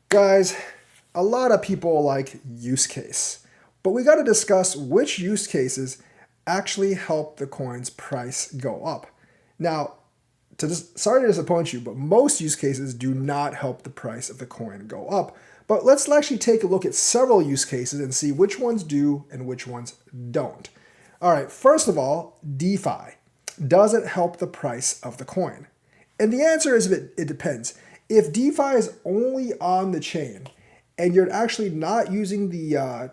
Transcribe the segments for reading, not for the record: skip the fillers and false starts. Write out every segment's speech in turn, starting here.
Guys, a lot of people like use case, but we got to discuss which use cases actually help the coin's price go up. Now, sorry to disappoint you, but most use cases do not help the price of the coin go up. But let's actually take a look at several use cases and see which ones do and which ones don't. All right, first of all, DeFi. Does it help the price of the coin? And the answer is it depends. If DeFi is only on the chain and you're actually not using the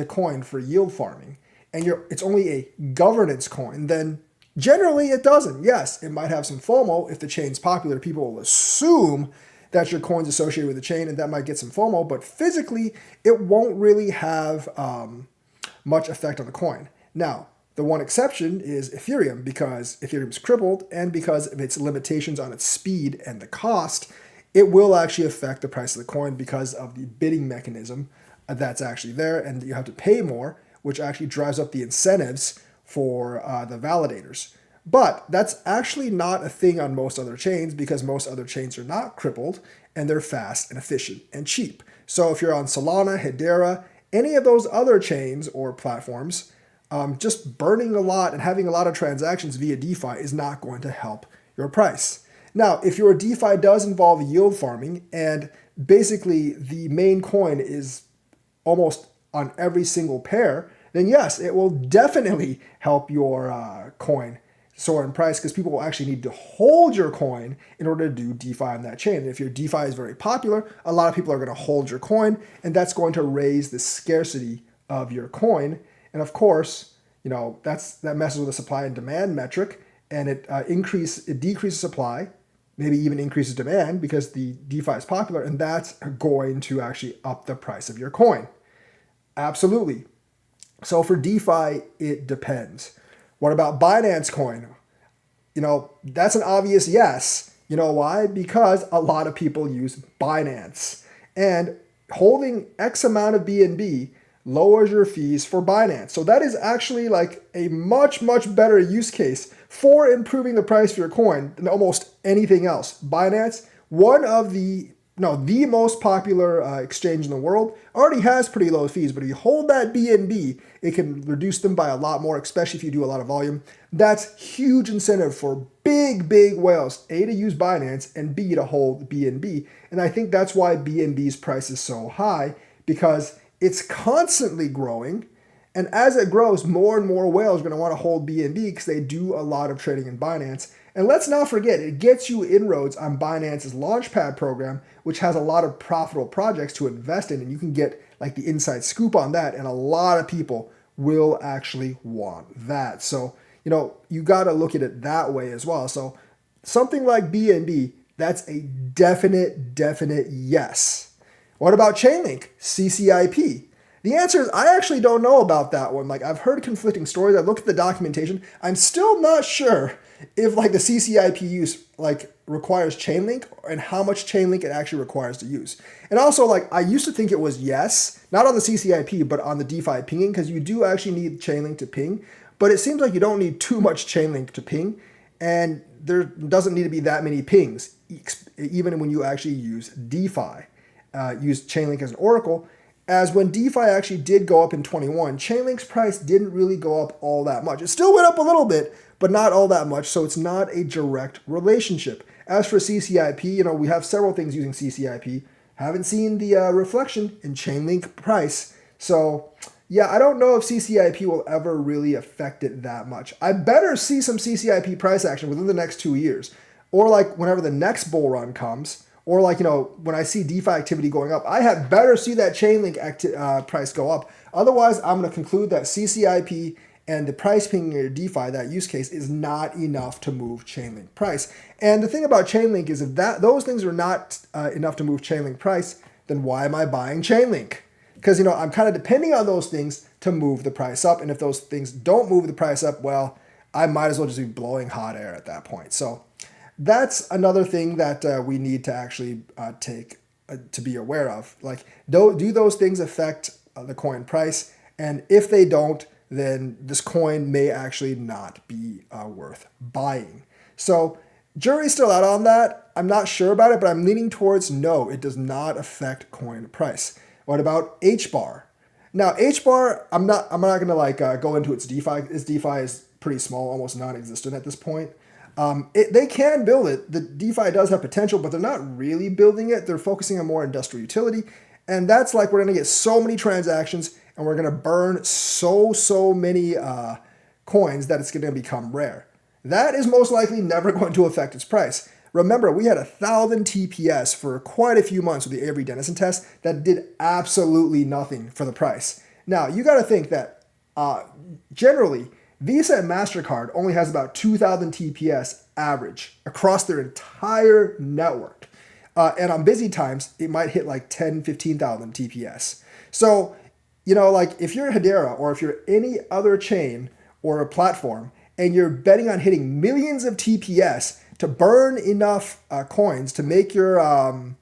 coin for yield farming and it's only a governance coin, then generally it doesn't. Yes, it might have some FOMO. If the chain's popular, people will assume that your coin's associated with the chain and that might get some FOMO, but physically it won't really have much effect on the coin. Now, the one exception is Ethereum, because Ethereum is crippled and because of its limitations on its speed and the cost, it will actually affect the price of the coin because of the bidding mechanism that's actually there, and you have to pay more, which actually drives up the incentives for the validators. But that's actually not a thing on most other chains because most other chains are not crippled and they're fast and efficient and cheap. So if you're on Solana, Hbar, any of those other chains or platforms, just burning a lot and having a lot of transactions via DeFi is not going to help your price. Now, if your DeFi does involve yield farming and basically the main coin is almost on every single pair, then yes, it will definitely help your coin soar in price because people will actually need to hold your coin in order to do DeFi on that chain. And if your DeFi is very popular, a lot of people are going to hold your coin, and that's going to raise the scarcity of your coin. And of course, that messes with the supply and demand metric, and it decreases supply, maybe even increases demand because the DeFi is popular, and that's going to actually up the price of your coin. Absolutely. So for DeFi, it depends. What about Binance Coin? That's an obvious yes. You know why? Because a lot of people use Binance, and holding X amount of BNB lowers your fees for Binance. So that is actually like a much, much better use case for improving the price of your coin than almost anything else. Binance, the most popular exchange in the world, already has pretty low fees, but if you hold that BNB, it can reduce them by a lot more, especially if you do a lot of volume. That's huge incentive for big, big whales, A, to use Binance, and B, to hold BNB. And I think that's why BNB's price is so high, because it's constantly growing. And as it grows, more and more whales are going to want to hold BNB because they do a lot of trading in Binance. And let's not forget, it gets you inroads on Binance's Launchpad program, which has a lot of profitable projects to invest in. And you can get like the inside scoop on that. And a lot of people will actually want that. So, you got to look at it that way as well. So something like BNB, that's a definite yes. What about Chainlink, CCIP? The answer is I actually don't know about that one. Like, I've heard conflicting stories. I looked at the documentation. I'm still not sure if like the CCIP use requires Chainlink and how much Chainlink it actually requires to use. And also, I used to think it was yes, not on the CCIP, but on the DeFi pinging, because you do actually need Chainlink to ping. But it seems like you don't need too much Chainlink to ping, and there doesn't need to be that many pings, even when you actually use DeFi. Use Chainlink as an oracle, as when DeFi actually did go up in 21, Chainlink's price didn't really go up all that much. It still went up a little bit, but not all that much, so it's not a direct relationship. As for CCIP, we have several things using CCIP. Haven't seen the reflection in Chainlink price. So, yeah, I don't know if CCIP will ever really affect it that much. I better see some CCIP price action within the next 2 years, or whenever the next bull run comes. Or when I see DeFi activity going up, I had better see that Chainlink price go up. Otherwise, I'm going to conclude that CCIP and the price pinging your DeFi, that use case, is not enough to move Chainlink price. And the thing about Chainlink is if those things are not enough to move Chainlink price, then why am I buying Chainlink? Because I'm kind of depending on those things to move the price up. And if those things don't move the price up, well, I might as well just be blowing hot air at that point. So that's another thing that we need to actually take to be aware of. Do those things affect the coin price? And if they don't, then this coin may actually not be worth buying. So jury's still out on that. I'm not sure about it, but I'm leaning towards no, it does not affect coin price. What about Hbar? Now, Hbar, I'm not gonna go into its DeFi. Its DeFi is pretty small, almost non-existent at this point. They can build it. The DeFi does have potential, but they're not really building it. They're focusing on more industrial utility, and that's like we're gonna get so many transactions, and we're gonna burn so many coins that it's gonna become rare. That is most likely never going to affect its price. Remember, we had 1,000 TPS for quite a few months with the Avery Dennison test that did absolutely nothing for the price. Now, you got to think that generally, Visa and MasterCard only has about 2,000 TPS average across their entire network. And on busy times, it might hit like 10, 15,000 TPS. So, like if you're Hedera or if you're any other chain or a platform and you're betting on hitting millions of TPS to burn enough coins to make your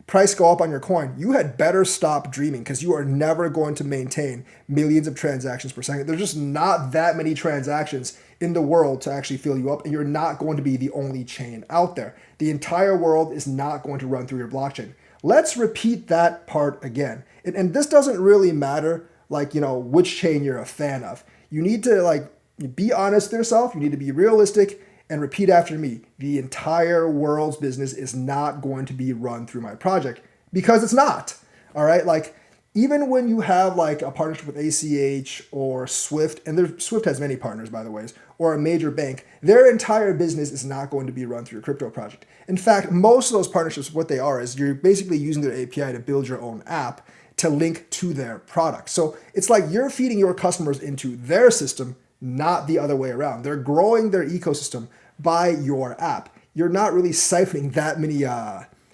price go up on your coin, you had better stop dreaming because you are never going to maintain millions of transactions per second. There's just not that many transactions in the world to actually fill you up, and you're not going to be the only chain out there. The entire world is not going to run through your blockchain. Let's repeat that part again. And this doesn't really matter, which chain you're a fan of. You need to be honest with yourself. You need to be realistic. And repeat after me, the entire world's business is not going to be run through my project because it's not. All right. Even when you have a partnership with ACH or Swift, and Swift has many partners, by the way, or a major bank, their entire business is not going to be run through your crypto project. In fact, most of those partnerships, what they are is you're basically using their API to build your own app to link to their product. So it's like you're feeding your customers into their system, not the other way around. They're growing their ecosystem by your app. You're not really siphoning that many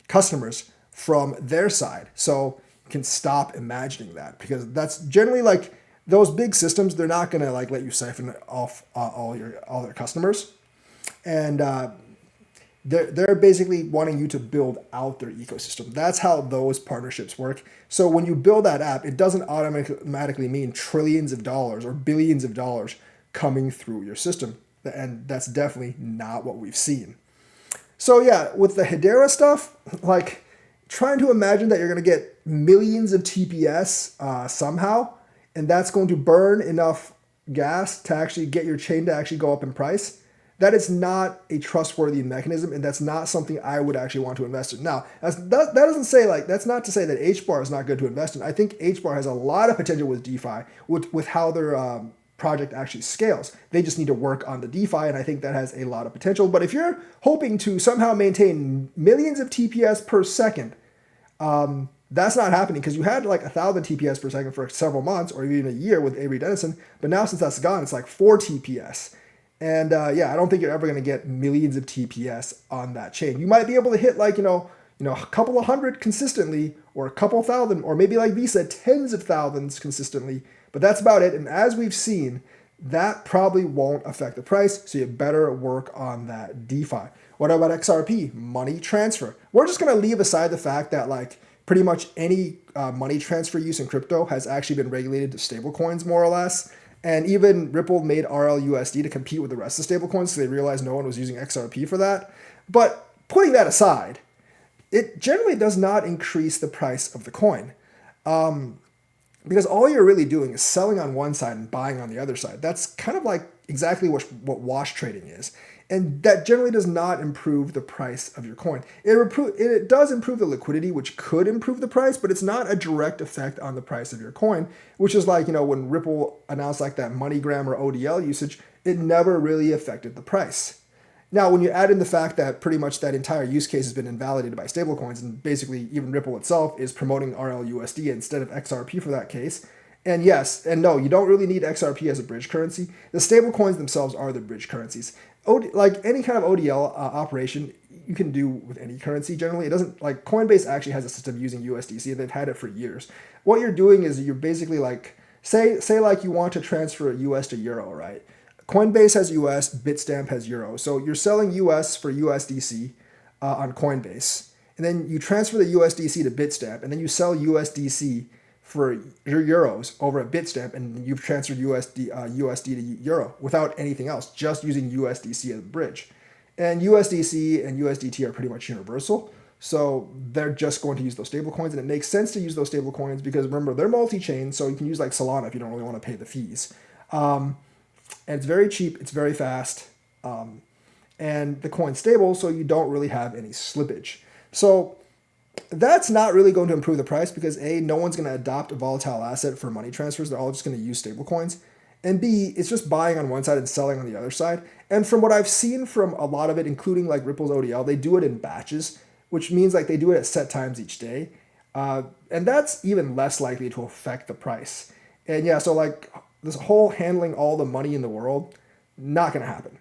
customers from their side. So you can stop imagining that because that's generally those big systems, they're not going to let you siphon off all their customers. And they're basically wanting you to build out their ecosystem. That's how those partnerships work. So when you build that app, it doesn't automatically mean trillions of dollars or billions of dollars coming through your system. And that's definitely not what we've seen. So yeah, with the Hedera stuff, trying to imagine that you're going to get millions of TPS somehow, and that's going to burn enough gas to actually get your chain to actually go up in price, that is not a trustworthy mechanism, and that's not something I would actually want to invest in. Now, that doesn't say that's not to say that Hbar is not good to invest in. I think Hbar has a lot of potential with DeFi, with how their project actually scales. They just need to work on the DeFi, and I think that has a lot of potential. But if you're hoping to somehow maintain millions of TPS per second, that's not happening because you had 1,000 TPS per second for several months or even a year with Avery Dennison, but now since that's gone, it's 4 TPS. And I don't think you're ever going to get millions of TPS on that chain. You might be able to hit a couple of hundred consistently, or a couple thousand, or maybe like Visa, tens of thousands consistently. But that's about it. And as we've seen, that probably won't affect the price. So you better work on that DeFi. What about XRP? Money transfer. We're just going to leave aside the fact that pretty much any money transfer use in crypto has actually been regulated to stablecoins more or less. And even Ripple made RLUSD to compete with the rest of the stablecoins, so they realized no one was using XRP for that. But putting that aside, it generally does not increase the price of the coin. Because all you're really doing is selling on one side and buying on the other side. That's kind of exactly what wash trading is. And that generally does not improve the price of your coin. It does improve the liquidity, which could improve the price, but it's not a direct effect on the price of your coin, which is when Ripple announced that MoneyGram or ODL usage, it never really affected the price. Now, when you add in the fact that pretty much that entire use case has been invalidated by stablecoins, and basically even Ripple itself is promoting RLUSD instead of XRP for that case, and yes, and no, you don't really need XRP as a bridge currency. The stablecoins themselves are the bridge currencies. Any kind of ODL operation you can do with any currency generally. It doesn't Coinbase actually has a system using USDC, and they've had it for years. What you're doing is you're basically say you want to transfer US to Euro, right? Coinbase has US, Bitstamp has Euro. So you're selling US for USDC on Coinbase, and then you transfer the USDC to Bitstamp, and then you sell USDC for your euros over at Bitstamp, and you've transferred USD to Euro without anything else, just using USDC as a bridge. And USDC and USDT are pretty much universal. So they're just going to use those stable coins. And it makes sense to use those stable coins because remember, they're multi-chain. So you can use like Solana if you don't really want to pay the fees. And it's very cheap. It's very fast. And the coin's stable, so you don't really have any slippage. So that's not really going to improve the price because A, no one's going to adopt a volatile asset for money transfers. They're all just going to use stable coins. And B, it's just buying on one side and selling on the other side. And from what I've seen from a lot of it, including like Ripple's ODL, they do it in batches, which means like they do it at set times each day. And that's even less likely to affect the price. And yeah, so like this whole handling all the money in the world, not going to happen.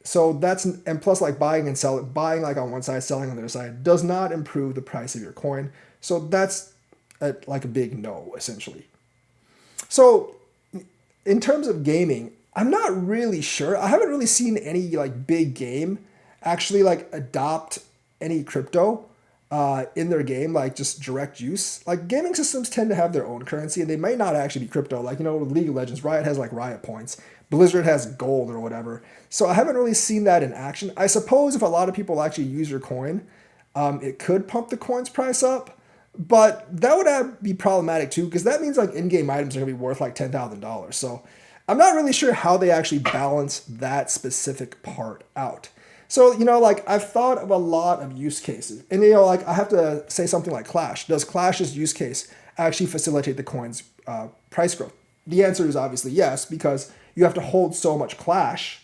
So that's, and plus like buying and selling, buying like on one side, selling on the other side does not improve the price of your coin. So that's like a big no, essentially. So in terms of gaming, I'm not really sure. I haven't really seen any like big game actually like adopt any crypto in their game, like just direct use. Like gaming systems tend to have their own currency and they might not actually be crypto. Like, League of Legends, Riot has like Riot points. Blizzard has gold or whatever. So I haven't really seen that in action. I suppose if a lot of people actually use your coin, it could pump the coin's price up. But that would be problematic too, because that means like in-game items are going to be worth like $10,000. So I'm not really sure how they actually balance that specific part out. So, like I've thought of a lot of use cases. And, like I have to say something like Clash. Does Clash's use case actually facilitate the coin's price growth? The answer is obviously yes, because you have to hold so much Clash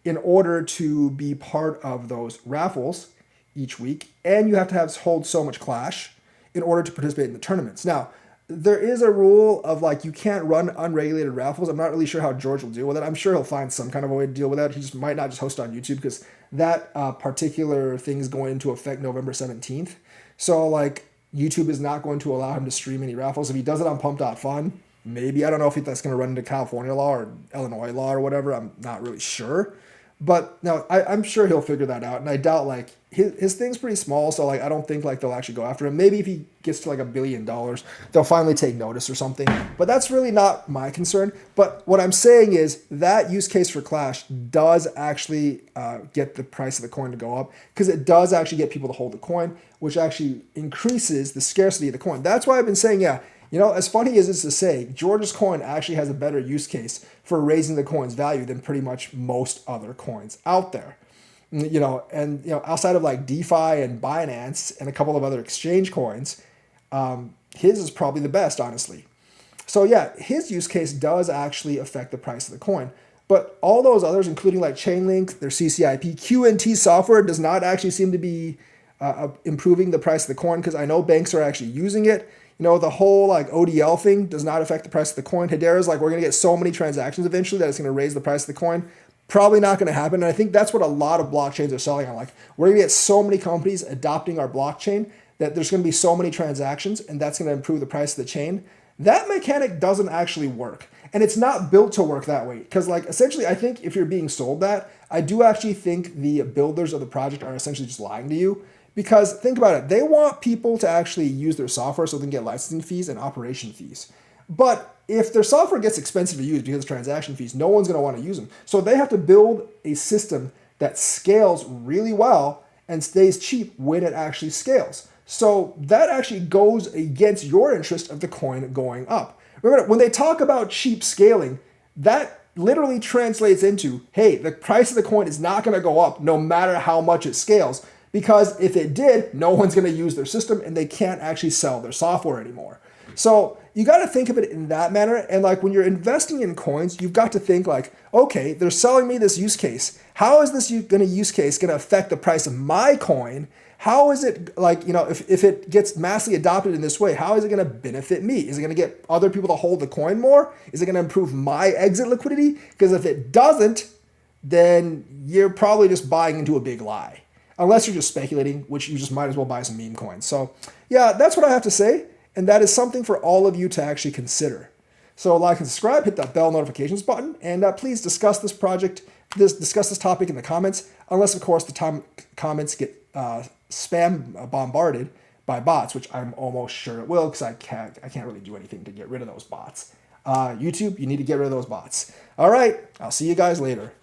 in order to be part of those raffles each week. And you have to hold so much Clash in order to participate in the tournaments. Now, there is a rule of like you can't run unregulated raffles. I'm not really sure how George will deal with it. I'm sure he'll find some kind of a way to deal with that. He just might not just host on YouTube because that particular thing is going into effect November 17th. So like YouTube is not going to allow him to stream any raffles. If he does it on Pump.fun, maybe. I don't know if that's going to run into California law or Illinois law or whatever. I'm not really sure. But no, I'm sure he'll figure that out. And I doubt like his thing's pretty small. So like I don't think like they'll actually go after him. Maybe if he gets to like $1 billion, they'll finally take notice or something. But that's really not my concern. But what I'm saying is that use case for Clash does actually get the price of the coin to go up because it does actually get people to hold the coin, which actually increases the scarcity of the coin. That's why I've been saying, yeah, as funny as it's to say, George's coin actually has a better use case for raising the coin's value than pretty much most other coins out there. And outside of like DeFi and Binance and a couple of other exchange coins, his is probably the best, honestly. So yeah, his use case does actually affect the price of the coin. But all those others, including like Chainlink, their CCIP, QNT software does not actually seem to be improving the price of the coin because I know banks are actually using it. The whole like ODL thing does not affect the price of the coin. Hedera's like, we're going to get so many transactions eventually that it's going to raise the price of the coin. Probably not going to happen. And I think that's what a lot of blockchains are selling on. Like, we're going to get so many companies adopting our blockchain that there's going to be so many transactions and that's going to improve the price of the chain. That mechanic doesn't actually work. And it's not built to work that way. Because like essentially, I think if you're being sold that, I do actually think the builders of the project are essentially just lying to you. Because think about it, they want people to actually use their software so they can get licensing fees and operation fees. But if their software gets expensive to use because of transaction fees, no one's going to want to use them. So they have to build a system that scales really well and stays cheap when it actually scales. So that actually goes against your interest of the coin going up. Remember, when they talk about cheap scaling, that literally translates into, hey, the price of the coin is not going to go up no matter how much it scales. Because if it did, no one's going to use their system and they can't actually sell their software anymore. So you got to think of it in that manner. And like when you're investing in coins, you've got to think like, okay, they're selling me this use case. How is this use case going to affect the price of my coin? How is it like, if it gets massively adopted in this way, how is it going to benefit me? Is it going to get other people to hold the coin more? Is it going to improve my exit liquidity? Because if it doesn't, then you're probably just buying into a big lie. Unless you're just speculating, which you just might as well buy some meme coins. So yeah, that's what I have to say. And that is something for all of you to actually consider. So like and subscribe, hit that bell notifications button, and please discuss this topic in the comments, unless of course the comments get spam bombarded by bots, which I'm almost sure it will because I can't really do anything to get rid of those bots. YouTube, you need to get rid of those bots. All right, I'll see you guys later.